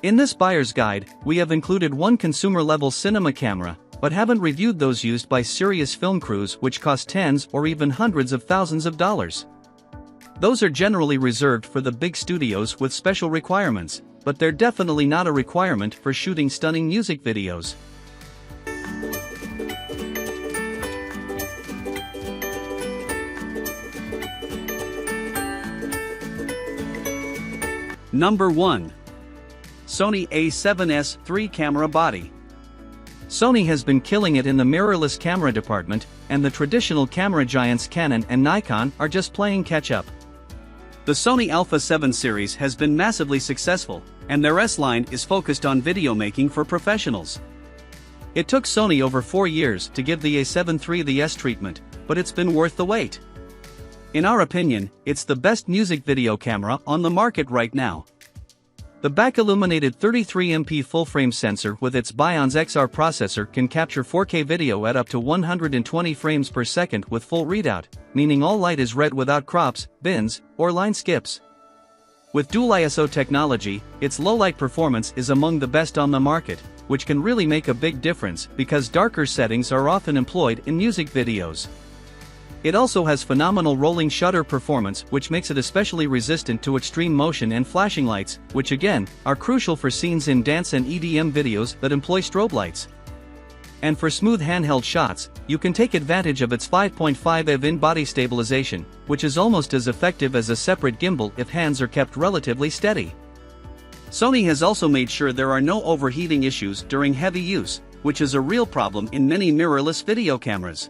In this buyer's guide, we have included one consumer-level cinema camera, but haven't reviewed those used by serious film crews which cost tens or even hundreds of thousands of dollars. Those are generally reserved for the big studios with special requirements, but they're definitely not a requirement for shooting stunning music videos. Number 1. Sony A7S III camera body. Sony has been killing it in the mirrorless camera department, and the traditional camera giants Canon and Nikon are just playing catch-up. The Sony Alpha 7 series has been massively successful, and their S-line is focused on video making for professionals. It took Sony over 4 years to give the A7 III the S treatment, but it's been worth the wait. In our opinion, it's the best music video camera on the market right now. The back-illuminated 33MP full-frame sensor with its Bionz XR processor can capture 4K video at up to 120 frames per second with full readout, meaning all light is red without crops, bins, or line skips. With dual ISO technology, its low-light performance is among the best on the market, which can really make a big difference because darker settings are often employed in music videos. It also has phenomenal rolling shutter performance, which makes it especially resistant to extreme motion and flashing lights, which again, are crucial for scenes in dance and EDM videos that employ strobe lights. And for smooth handheld shots, you can take advantage of its 5.5 EV in-body stabilization, which is almost as effective as a separate gimbal if hands are kept relatively steady. Sony has also made sure there are no overheating issues during heavy use, which is a real problem in many mirrorless video cameras.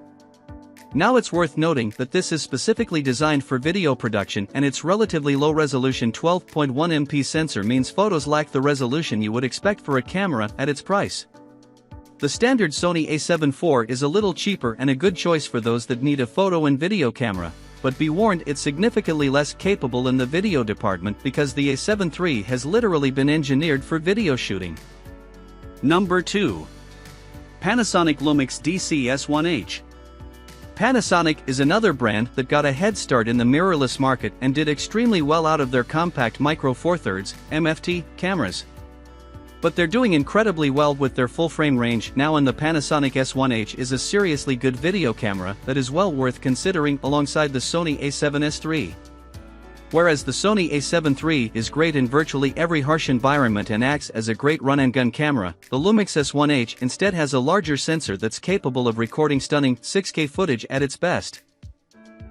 Now it's worth noting that this is specifically designed for video production, and its relatively low-resolution 12.1MP sensor means photos lack the resolution you would expect for a camera at its price. The standard Sony A7 IV is a little cheaper and a good choice for those that need a photo and video camera, but be warned, it's significantly less capable in the video department because the A7 III has literally been engineered for video shooting. Number 2. Panasonic Lumix S1H. Panasonic is another brand that got a head start in the mirrorless market and did extremely well out of their compact Micro Four Thirds (MFT) cameras. But they're doing incredibly well with their full-frame range now, and the Panasonic S1H is a seriously good video camera that is well worth considering alongside the Sony A7S III. Whereas the Sony A7 III is great in virtually every harsh environment and acts as a great run-and-gun camera, the Lumix S1H instead has a larger sensor that's capable of recording stunning 6K footage at its best.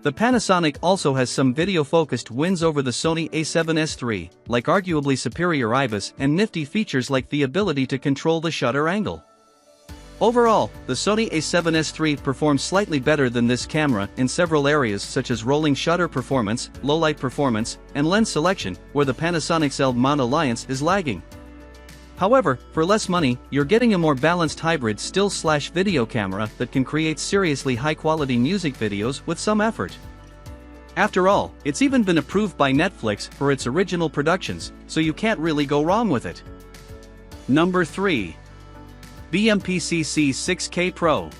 The Panasonic also has some video-focused wins over the Sony A7S III, like arguably superior IBIS and nifty features like the ability to control the shutter angle. Overall, the Sony A7S III performs slightly better than this camera in several areas such as rolling shutter performance, low-light performance, and lens selection, where the Panasonic's L-mount alliance is lagging. However, for less money, you're getting a more balanced hybrid still/video camera that can create seriously high-quality music videos with some effort. After all, it's even been approved by Netflix for its original productions, so you can't really go wrong with it. Number 3. BMPCC 6K Pro.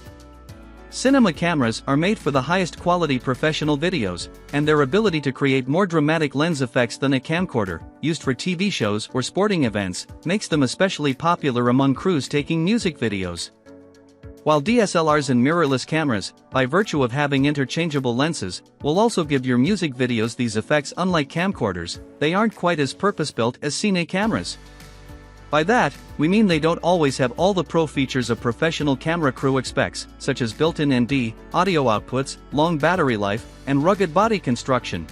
Cinema cameras are made for the highest quality professional videos, and their ability to create more dramatic lens effects than a camcorder, used for TV shows or sporting events, makes them especially popular among crews taking music videos. While DSLRs and mirrorless cameras, by virtue of having interchangeable lenses, will also give your music videos these effects, unlike camcorders, they aren't quite as purpose-built as cine cameras. By that, we mean they don't always have all the pro features a professional camera crew expects, such as built-in ND, audio outputs, long battery life, and rugged body construction.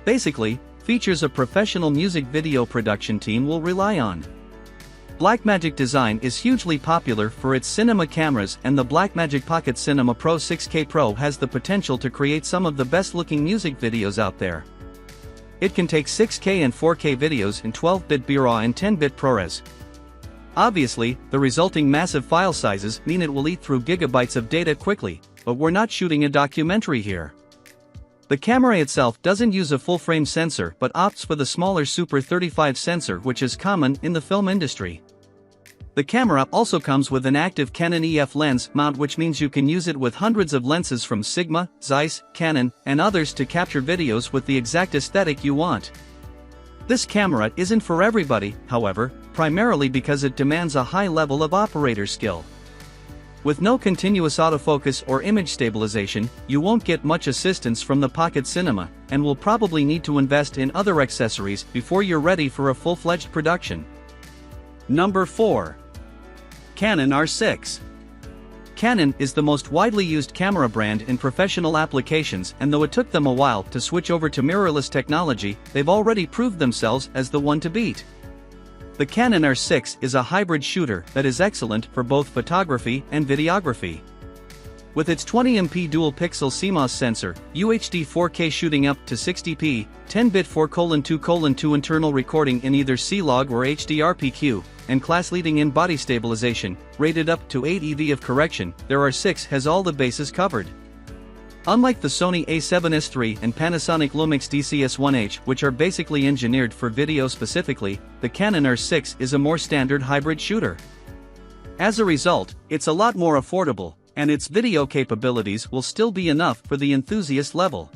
Basically, features a professional music video production team will rely on. Blackmagic design is hugely popular for its cinema cameras, and the Blackmagic Pocket Cinema Pro 6K Pro has the potential to create some of the best-looking music videos out there. It can take 6K and 4K videos in 12-bit BRAW and 10-bit ProRes. Obviously, the resulting massive file sizes mean it will eat through gigabytes of data quickly, but we're not shooting a documentary here. The camera itself doesn't use a full-frame sensor but opts for the smaller Super 35 sensor, which is common in the film industry. The camera also comes with an active Canon EF lens mount, which means you can use it with hundreds of lenses from Sigma, Zeiss, Canon, and others to capture videos with the exact aesthetic you want. This camera isn't for everybody, however, primarily because it demands a high level of operator skill. With no continuous autofocus or image stabilization, you won't get much assistance from the Pocket Cinema, and will probably need to invest in other accessories before you're ready for a full-fledged production. Number 4. Canon R6. Canon is the most widely used camera brand in professional applications, and though it took them a while to switch over to mirrorless technology, they've already proved themselves as the one to beat. The Canon R6 is a hybrid shooter that is excellent for both photography and videography. With its 20MP dual-pixel CMOS sensor, UHD 4K shooting up to 60p, 10-bit 4:2:2 internal recording in either C-Log or HDR-PQ, and class-leading in-body stabilization, rated up to 8 EV of correction, their R6 has all the bases covered. Unlike the Sony A7S III and Panasonic Lumix S1H, which are basically engineered for video specifically, the Canon R6 is a more standard hybrid shooter. As a result, it's a lot more affordable, and its video capabilities will still be enough for the enthusiast level.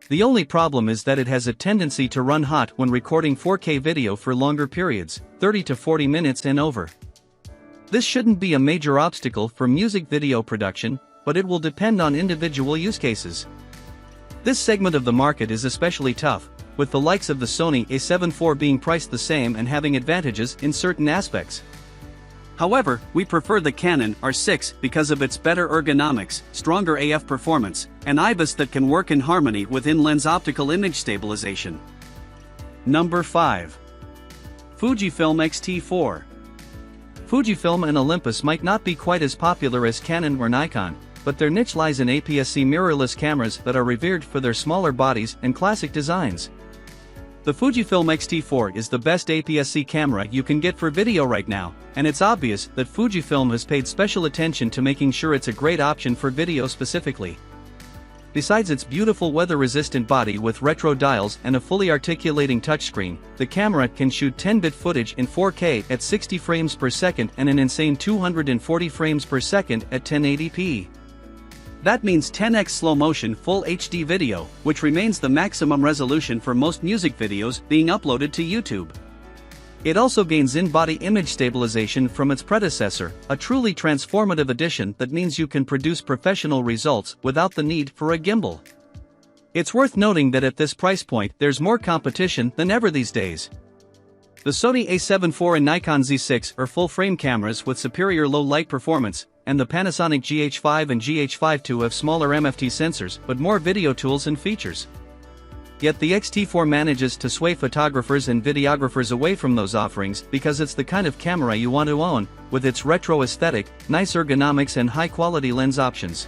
The only problem is that it has a tendency to run hot when recording 4K video for longer periods, 30 to 40 minutes and over. This shouldn't be a major obstacle for music video production, but it will depend on individual use cases. This segment of the market is especially tough, with the likes of the Sony A7 IV being priced the same and having advantages in certain aspects. However, we prefer the Canon R6 because of its better ergonomics, stronger AF performance, and IBIS that can work in harmony with in-lens optical image stabilization. Number 5. Fujifilm X-T4. Fujifilm and Olympus might not be quite as popular as Canon or Nikon, but their niche lies in APS-C mirrorless cameras that are revered for their smaller bodies and classic designs. The Fujifilm X-T4 is the best APS-C camera you can get for video right now, and it's obvious that Fujifilm has paid special attention to making sure it's a great option for video specifically. Besides its beautiful weather-resistant body with retro dials and a fully articulating touchscreen, the camera can shoot 10-bit footage in 4K at 60 frames per second and an insane 240 frames per second at 1080p. That means 10x slow-motion full HD video, which remains the maximum resolution for most music videos being uploaded to YouTube. It also gains in-body image stabilization from its predecessor, a truly transformative addition that means you can produce professional results without the need for a gimbal. It's worth noting that at this price point there's more competition than ever these days. The Sony A7 IV and Nikon Z6 are full-frame cameras with superior low-light performance, and the Panasonic GH5 and GH5 II have smaller MFT sensors but more video tools and features. Yet the X-T4 manages to sway photographers and videographers away from those offerings because it's the kind of camera you want to own, with its retro aesthetic, nice ergonomics and high-quality lens options.